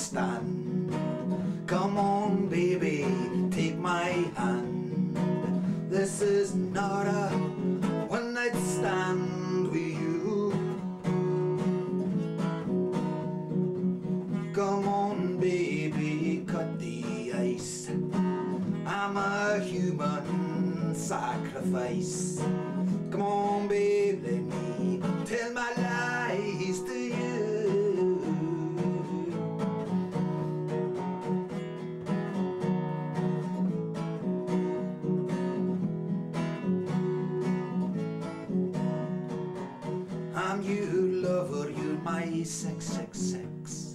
stand. Come on baby, take my hand. This is not a one night stand with you. Come on baby, cut the ice. I'm a human sacrifice. Come on babe, let me tell my lies to you. I'm your lover, you're my 666.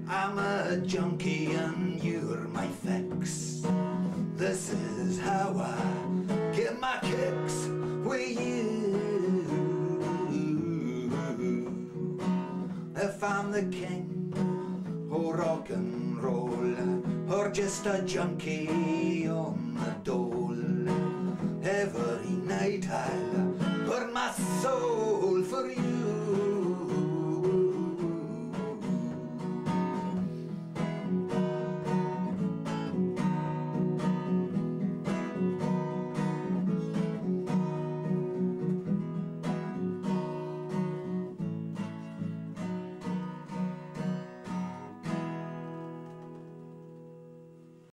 I'm a junkie and you're my fix. This is how I get my kicks with you. If I'm the king of rock and roll, or just a junkie on the dole, every night I'll burn my soul for you.